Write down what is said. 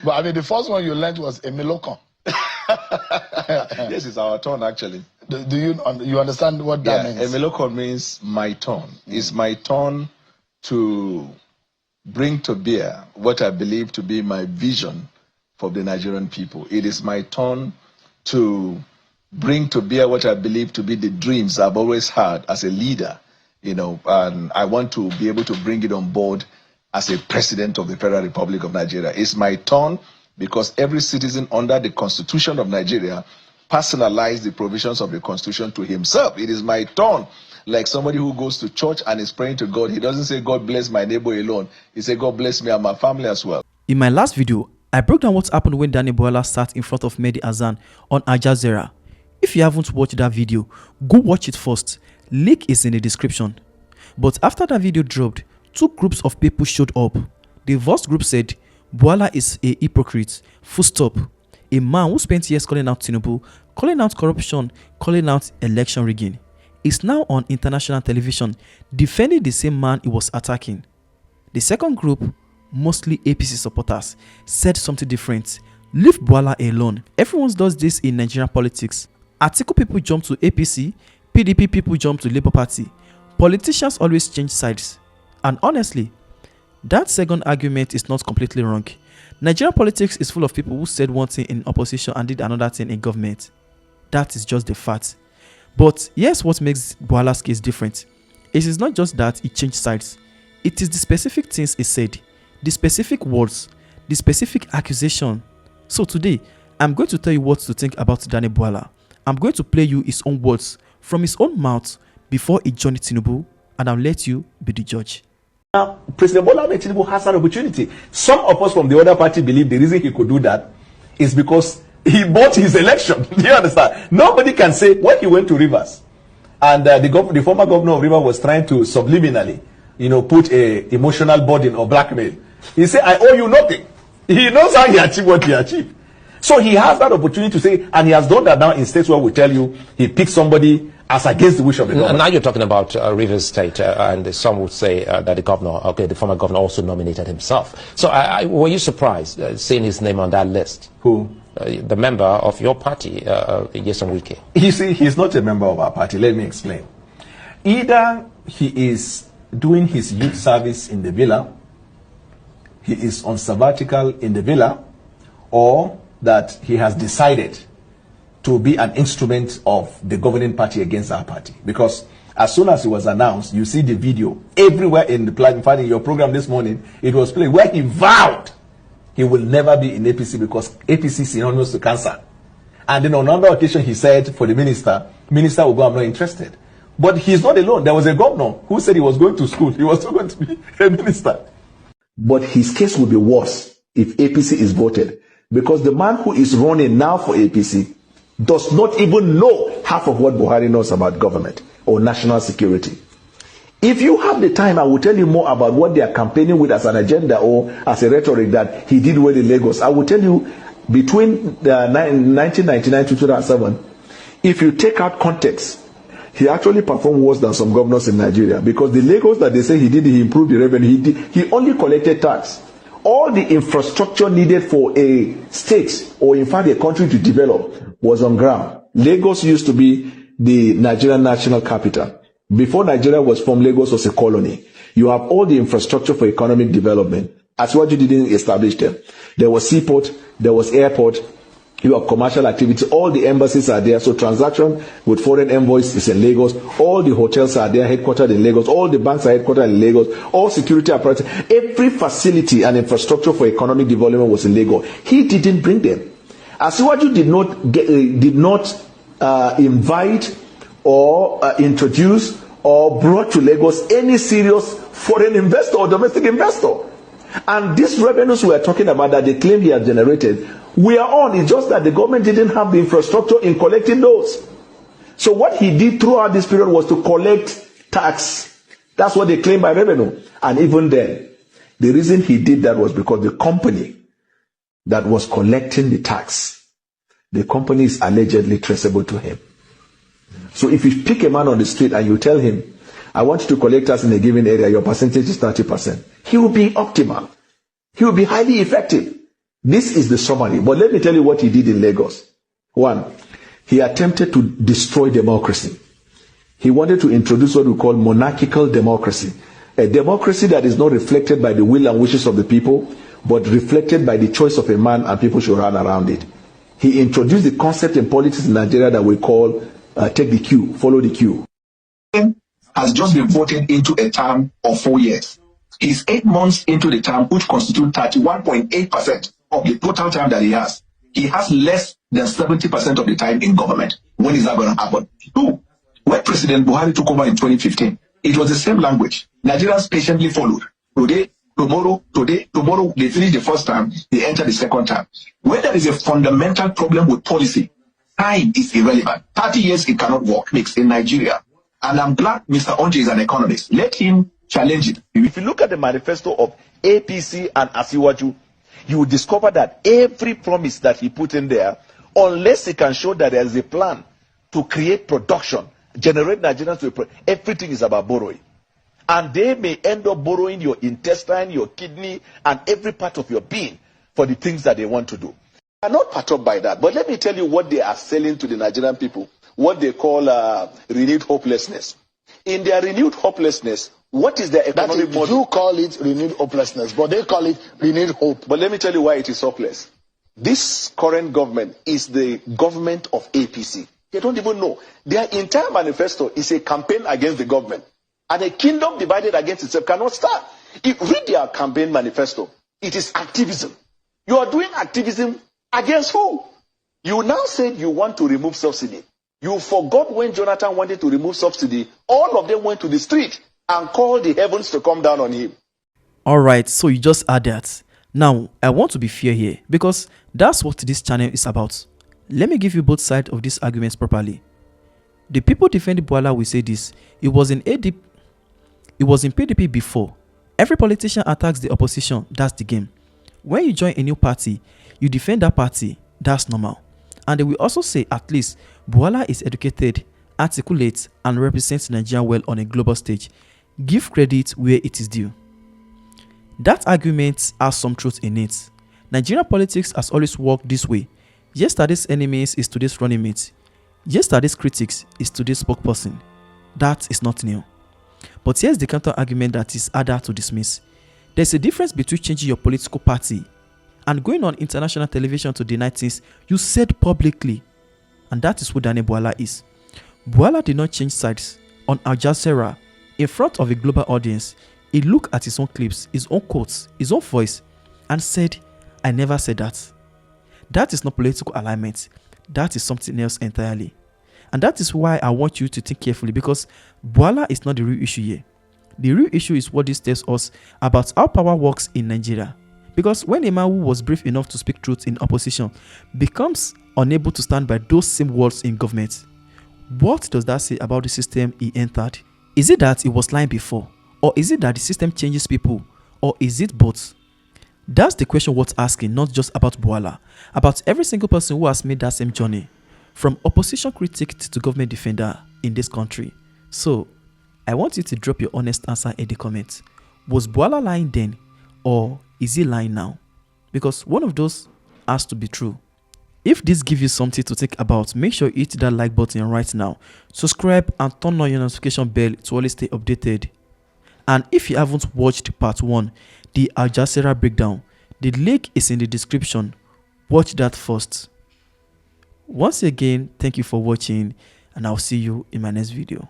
But I mean, the first one you learned was Emilokan. Yes, it's our turn actually. Do you understand what that means? Emilokan means my turn. It's my turn to bring to bear what I believe to be my vision for the Nigerian people. It is my turn to bring to bear what I believe to be the dreams I've always had as a leader, and I want to be able to bring it on board as a president of the Federal Republic of Nigeria. It's my turn because every citizen under the Constitution of Nigeria personalized the provisions of the Constitution to himself. It is my turn. Like somebody who goes to church and is praying to God, he doesn't say, God bless my neighbor alone. He says, God bless me and my family as well. In my last video, I broke down what happened when Daniel Bwala sat in front of Mehdi Hasan on Al Jazeera. If you haven't watched that video, go watch it first. Link is in the description. But after that video dropped, two groups of people showed up. The first group said, Bwala is a hypocrite, full stop. A man who spent years calling out Tinubu, calling out corruption, calling out election rigging, is now on international television defending the same man he was attacking. The second group, mostly APC supporters, said something different. Leave Bwala alone. Everyone does this in Nigerian politics. Atiku people jump to APC, PDP people jump to Labour Party. Politicians always change sides. And honestly, that second argument is not completely wrong. Nigerian politics is full of people who said one thing in opposition and did another thing in government. That is just the fact. But here's what makes Bwala's case different. It is not just that he changed sides. It is the specific things he said, the specific words, the specific accusation. So today, I'm going to tell you what to think about Daniel Bwala. I'm going to play you his own words from his own mouth before he joined Tinubu, and I'll let you be the judge. Now, President Bwala Tinubu has an opportunity. Some of us from the other party believe the reason he could do that is because he bought his election. Do you understand? Nobody can say when he went to Rivers and the former governor of Rivers was trying to subliminally, put a emotional burden or blackmail. He said, I owe you nothing. He knows how he achieved what he achieved. So he has that opportunity to say, and he has done that now in states where we tell you he picked somebody as against the wish of the government. And now you're talking about Rivers State, and some would say that the former governor also nominated himself. So were you surprised seeing his name on that list? Who? The member of your party, Yeson Wike. You see, he's not a member of our party. Let me explain. Either he is doing his youth service in the villa, he is on sabbatical in the villa, or that he has decided to be an instrument of the governing party against our party. Because as soon as it was announced, you see the video everywhere in the plan. In fact, in your program this morning, it was played where he vowed he will never be in APC because APC is synonymous to cancer. And then on another occasion, he said for the minister will go, I'm not interested. But he's not alone. There was a governor who said he was going to school. He was not going to be a minister. But his case will be worse if APC is voted. Because the man who is running now for APC does not even know half of what Buhari knows about government or national security. If you have the time, I will tell you more about what they are campaigning with as an agenda or as a rhetoric that he did well in Lagos. I will tell you, between 1999 to 2007, if you take out context, he actually performed worse than some governors in Nigeria. Because the Lagos that they say he improved the revenue, he only collected tax. All the infrastructure needed for a state or in fact a country to develop was on ground. Lagos used to be the Nigerian national capital. Before Nigeria was formed, Lagos was a colony. You have all the infrastructure for economic development. As what you didn't establish them. There was seaport, there was airport, you have commercial activity, all the embassies are there. So transaction with foreign envoys is in Lagos. All the hotels are there, headquartered in Lagos. All the banks are headquartered in Lagos. All security apparatus, every facility and infrastructure for economic development was in Lagos. He didn't bring them. Asiwaju did not invite or introduce or brought to Lagos any serious foreign investor or domestic investor. And these revenues we are talking about that they claim he has generated, we are on. It's just that the government didn't have the infrastructure in collecting those. So what he did throughout this period was to collect tax. That's what they claim by revenue. And even then, the reason he did that was because the company that was collecting the tax, the company is allegedly traceable to him. So if you pick a man on the street and you tell him, I want you to collect tax in a given area, your percentage is 30%. He will be optimal. He will be highly effective. This is the summary. But let me tell you what he did in Lagos. One, he attempted to destroy democracy. He wanted to introduce what we call monarchical democracy. A democracy that is not reflected by the will and wishes of the people, but reflected by the choice of a man, and people should run around it. He introduced the concept in politics in Nigeria that we call take the queue, follow the queue. Has just been voted into a term of 4 years. He's 8 months into the term, which constitutes 31.8% of the total time that he has. He has less than 70% of the time in government. When is that going to happen? 2, when President Buhari took over in 2015, it was the same language. Nigerians patiently followed. Today, tomorrow, they finish the first term, they enter the second term. When there is a fundamental problem with policy, time is irrelevant. 30 years it cannot work, mix in Nigeria. And I'm glad Mr. Onje is an economist. Let him challenge it. If you look at the manifesto of APC and Asiwaju, you will discover that every promise that he put in there, unless he can show that there is a plan to create production, generate Nigerians to everything is about borrowing. And they may end up borrowing your intestine, your kidney, and every part of your being for the things that they want to do. I'm not perturbed by that, but let me tell you what they are selling to the Nigerian people, what they call renewed hopelessness. In their renewed hopelessness, what is their economic model? You call it renewed hopelessness, but they call it renewed hope. But let me tell you why it is hopeless. This current government is the government of APC. They don't even know. Their entire manifesto is a campaign against the government. And a kingdom divided against itself cannot stand. If read their campaign manifesto, it is activism. You are doing activism against who? You now said you want to remove subsidy. You forgot when Jonathan wanted to remove subsidy, all of them went to the street and called the heavens to come down on him. Alright, so you just add that. Now, I want to be fair here because that's what this channel is about. Let me give you both sides of these arguments properly. The people defending Bwala will say this. It was in PDP before. Every politician attacks the opposition. That's the game. When you join a new party, you defend that party. That's normal. And they will also say at least Bwala is educated, articulate, and represents Nigeria well on a global stage. Give credit where it is due. That argument has some truth in it. Nigerian politics has always worked this way. Yesterday's enemies is today's running mate. Yesterday's critics is today's spokesperson. That is not new. But here's the counter argument that is harder to dismiss. There's a difference between changing your political party and going on international television to deny things you said publicly. And that is who Daniel Bwala is. Bwala did not change sides on Al Jazeera in front of a global audience. He looked at his own clips, his own quotes, his own voice, and said, "I never said that." That is not political alignment. That is something else entirely. And that is why I want you to think carefully, because Bwala is not the real issue here. The real issue is what this tells us about how power works in Nigeria. Because when a man who was brave enough to speak truth in opposition becomes unable to stand by those same words in government, what does that say about the system he entered? Is it that he was lying before? Or is it that the system changes people? Or is it both? That's the question worth asking, not just about Bwala, about every single person who has made that same journey, from opposition critic to government defender in this country. So, I want you to drop your honest answer in the comments. Was Bwala lying then, or is he lying now? Because one of those has to be true. If this gives you something to think about, make sure you hit that like button right now. Subscribe and turn on your notification bell to always stay updated. And if you haven't watched part 1, the Al Jazeera breakdown, the link is in the description. Watch that first. Once again, thank you for watching, and I'll see you in my next video.